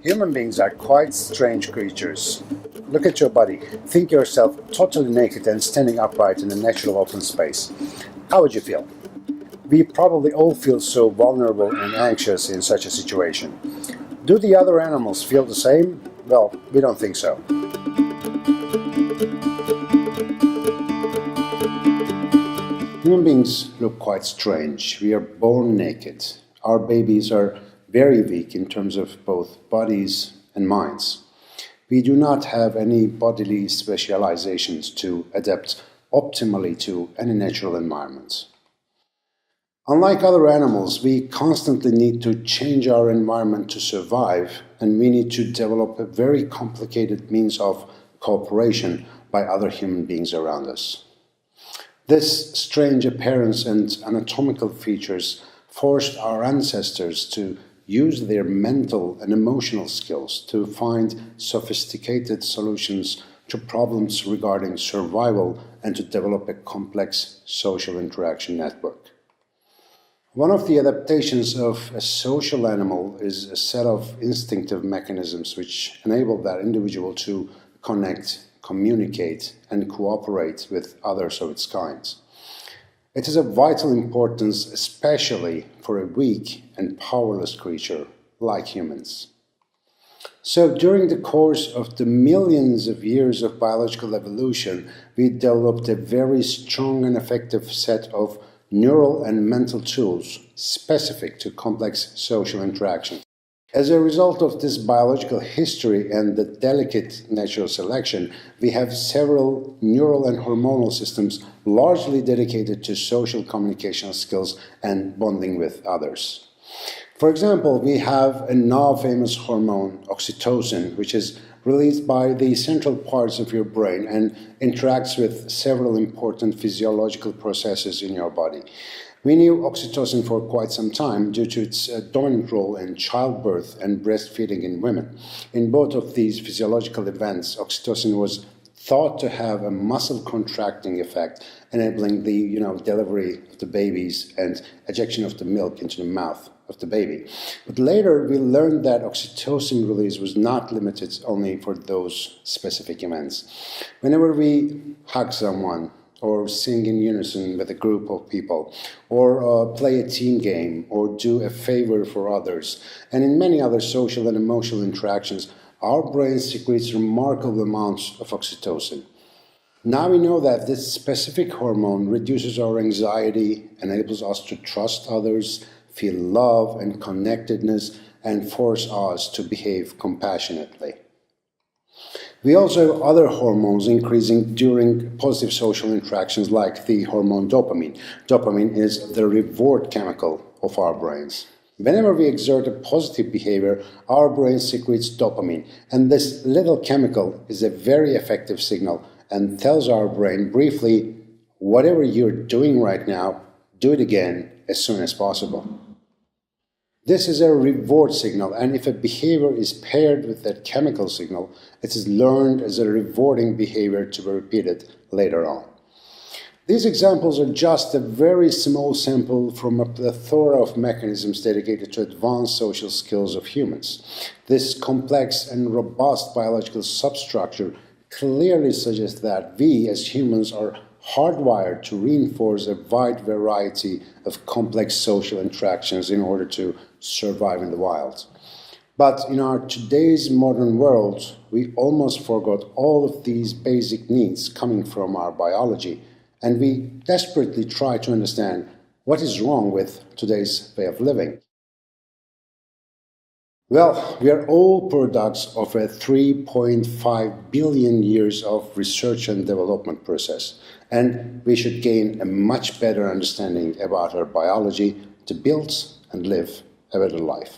Human beings are quite strange creatures. Look at your body. Think yourself totally naked and standing upright in a natural open space. How would you feel? We probably all feel so vulnerable and anxious in such a situation. Do the other animals feel the same? Well, we don't think so. Human beings look quite strange. We are born naked. Our babies are very weak in terms of both bodies and minds. We do not have any bodily specializations to adapt optimally to any natural environment. Unlike other animals, we constantly need to change our environment to survive, and we need to develop a very complicated means of cooperation by other human beings around us. This strange appearance and anatomical features forced our ancestors to use their mental and emotional skills to find sophisticated solutions to problems regarding survival and to develop a complex social interaction network. One of the adaptations of a social animal is a set of instinctive mechanisms which enable that individual to connect, communicate, and cooperate with others of its kind. It is of vital importance, especially for a weak and powerless creature like humans. So during the course of the millions of years of biological evolution, we developed a very strong and effective set of neural and mental tools specific to complex social interaction. As a result of this biological history and the delicate natural selection, we have several neural and hormonal systems largely dedicated to social communication skills and bonding with others. For example, we have a now famous hormone, oxytocin, which is released by the central parts of your brain and interacts with several important physiological processes in your body. We knew oxytocin for quite some time due to its dominant role in childbirth and breastfeeding in women. In both of these physiological events, oxytocin was thought to have a muscle contracting effect, enabling the delivery of the babies and ejection of the milk into the mouth of the baby. But later we learned that oxytocin release was not limited only for those specific events. Whenever we hug someone, or sing in unison with a group of people, or play a team game, or do a favor for others, and in many other social and emotional interactions, our brain secretes remarkable amounts of oxytocin. Now we know that this specific hormone reduces our anxiety, enables us to trust others, feel love and connectedness, and force us to behave compassionately. We also have other hormones increasing during positive social interactions like the hormone dopamine. Dopamine is the reward chemical of our brains. Whenever we exert a positive behavior, our brain secretes dopamine, and this little chemical is a very effective signal and tells our brain briefly, whatever you're doing right now, do it again as soon as possible. This is a reward signal, and if a behavior is paired with that chemical signal, it is learned as a rewarding behavior to be repeated later on. These examples are just a very small sample from a plethora of mechanisms dedicated to advanced social skills of humans. This complex and robust biological substructure clearly suggests that we as humans are hardwired to reinforce a wide variety of complex social interactions in order to survive in the wild. But in our today's modern world, we almost forgot all of these basic needs coming from our biology, and we desperately try to understand what is wrong with today's way of living. Well, we are all products of a 3.5 billion years of research and development process, and we should gain a much better understanding about our biology to build and live a better life.